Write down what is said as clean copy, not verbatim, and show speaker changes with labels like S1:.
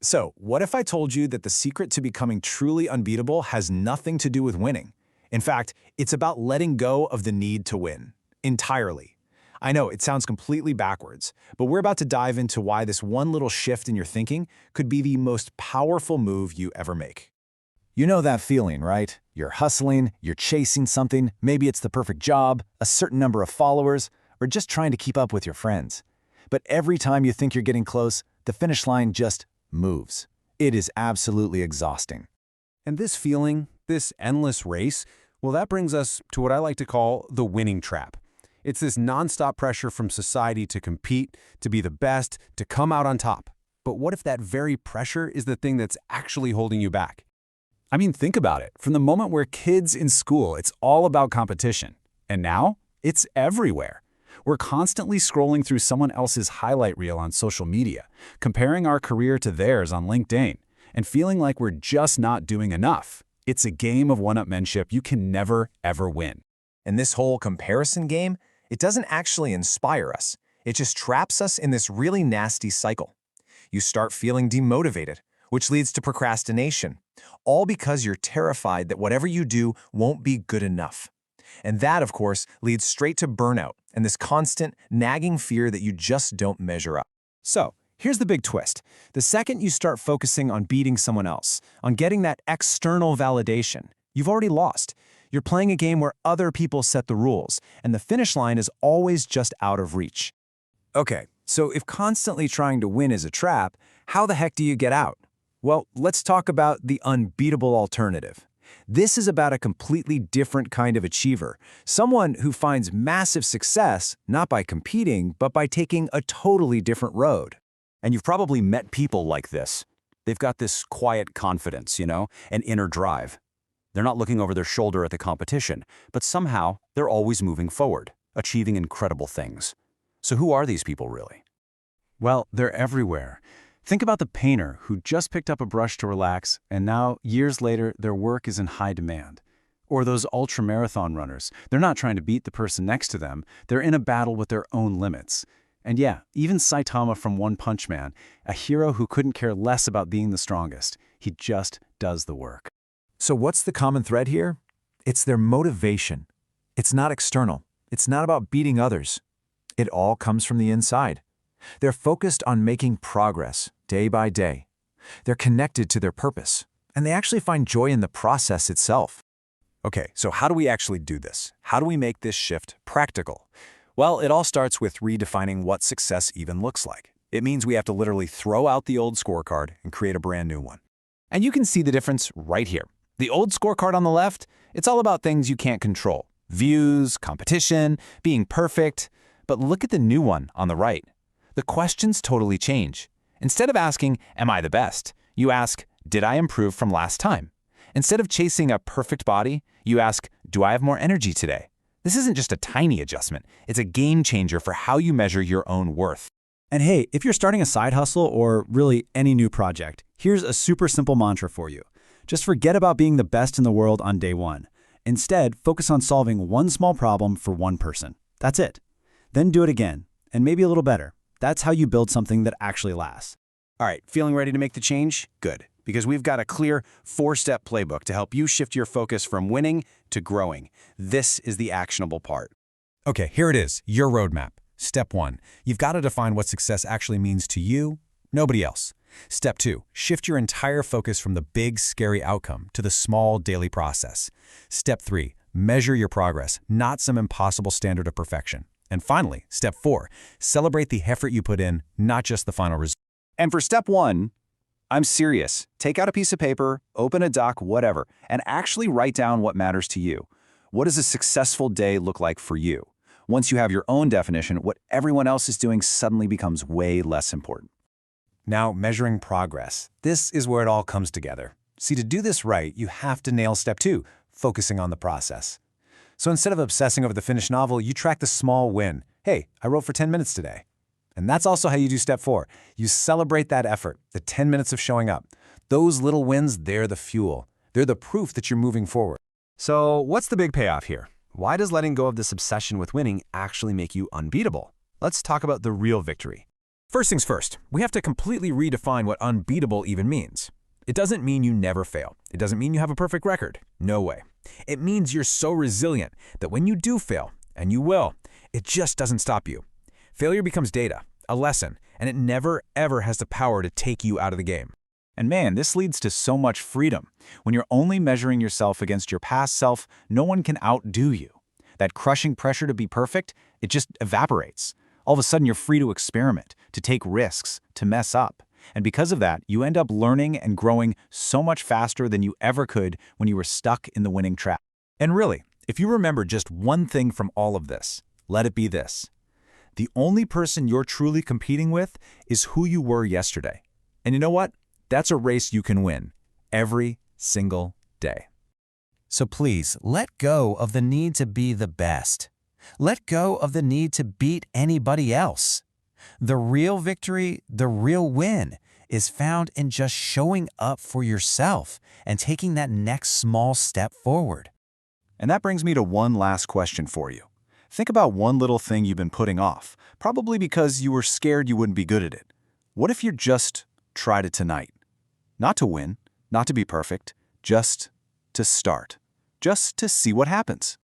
S1: So, what if I told you that the secret to becoming truly unbeatable has nothing to do with winning? In fact, it's about letting go of the need to win. Entirely. I know, it sounds completely backwards, but we're about to dive into why this one little shift in your thinking could be the most powerful move you ever make. You know that feeling, right? You're hustling, you're chasing something, maybe it's the perfect job, a certain number of followers, or just trying to keep up with your friends. But every time you think you're getting close, the finish line just moves. It is absolutely exhausting.
S2: And this feeling, this endless race, well, that brings us to what I like to call the winning trap. It's this nonstop pressure from society to compete, to be the best, to come out on top. But what if that very pressure is the thing that's actually holding you back?
S1: I mean, think about it. From the moment we're kids in school, it's all about competition. And now, it's everywhere. We're constantly scrolling through someone else's highlight reel on social media, comparing our career to theirs on LinkedIn, and feeling like we're just not doing enough. It's a game of one-upmanship you can never, ever win.
S3: And this whole comparison game, it doesn't actually inspire us. It just traps us in this really nasty cycle. You start feeling demotivated, which leads to procrastination, all because you're terrified that whatever you do won't be good enough. And that, of course, leads straight to burnout and this constant, nagging fear that you just don't measure up.
S1: So, here's the big twist. The second you start focusing on beating someone else, on getting that external validation, you've already lost. You're playing a game where other people set the rules, and the finish line is always just out of reach. Okay, so if constantly trying to win is a trap, how the heck do you get out? Well, let's talk about the unbeatable alternative. This is about a completely different kind of achiever, someone who finds massive success not by competing, but by taking a totally different road. And you've probably met people like this. They've got this quiet confidence, an inner drive. They're not looking over their shoulder at the competition, but somehow they're always moving forward, achieving incredible things. So who are these people really? Well, they're everywhere. Think about the painter who just picked up a brush to relax, and now, years later, their work is in high demand. Or those ultra-marathon runners. They're not trying to beat the person next to them. They're in a battle with their own limits. And yeah, even Saitama from One Punch Man, a hero who couldn't care less about being the strongest. He just does the work.
S3: So what's the common thread here? It's their motivation. It's not external. It's not about beating others. It all comes from the inside. They're focused on making progress, day by day. They're connected to their purpose, and they actually find joy in the process itself.
S1: Okay, so how do we actually do this? How do we make this shift practical? Well, it all starts with redefining what success even looks like. It means we have to literally throw out the old scorecard and create a brand new one. And you can see the difference right here. The old scorecard on the left, it's all about things you can't control. Views, competition, being perfect. But look at the new one on the right. The questions totally change. Instead of asking, am I the best? You ask, did I improve from last time? Instead of chasing a perfect body, you ask, do I have more energy today? This isn't just a tiny adjustment. It's a game changer for how you measure your own worth. And hey, if you're starting a side hustle or really any new project, here's a super simple mantra for you. Just forget about being the best in the world on day one. Instead, focus on solving one small problem for one person. That's it. Then do it again, and maybe a little better. That's how you build something that actually lasts. All right, feeling ready to make the change? Good, because we've got a clear 4-step playbook to help you shift your focus from winning to growing. This is the actionable part. Okay, here it is, your roadmap. Step 1, you've got to define what success actually means to you, nobody else. Step 2, shift your entire focus from the big, scary outcome to the small, daily process. Step 3, measure your progress, not some impossible standard of perfection. And finally, step 4, celebrate the effort you put in, not just the final result. And for step 1, I'm serious. Take out a piece of paper, open a doc, whatever, and actually write down what matters to you. What does a successful day look like for you? Once you have your own definition, what everyone else is doing suddenly becomes way less important. Now, measuring progress. This is where it all comes together. See, to do this right, you have to nail step 2, focusing on the process. So instead of obsessing over the finished novel, you track the small win. Hey, I wrote for 10 minutes today. And that's also how you do step 4. You celebrate that effort, the 10 minutes of showing up. Those little wins, they're the fuel. They're the proof that you're moving forward. So what's the big payoff here? Why does letting go of this obsession with winning actually make you unbeatable? Let's talk about the real victory. First things first, we have to completely redefine what unbeatable even means. It doesn't mean you never fail. It doesn't mean you have a perfect record. No way. It means you're so resilient that when you do fail, and you will, it just doesn't stop you. Failure becomes data, a lesson, and it never, ever has the power to take you out of the game.
S4: And man, this leads to so much freedom. When you're only measuring yourself against your past self, no one can outdo you. That crushing pressure to be perfect, it just evaporates. All of a sudden, you're free to experiment, to take risks, to mess up. And because of that, you end up learning and growing so much faster than you ever could when you were stuck in the winning trap.
S1: And really, if you remember just one thing from all of this, let it be this. The only person you're truly competing with is who you were yesterday. And you know what? That's a race you can win every single day.
S5: So please, let go of the need to be the best. Let go of the need to beat anybody else. The real victory, the real win, is found in just showing up for yourself and taking that next small step forward.
S4: And that brings me to one last question for you. Think about one little thing you've been putting off, probably because you were scared you wouldn't be good at it. What if you just tried it tonight? Not to win, not to be perfect, just to start. Just to see what happens.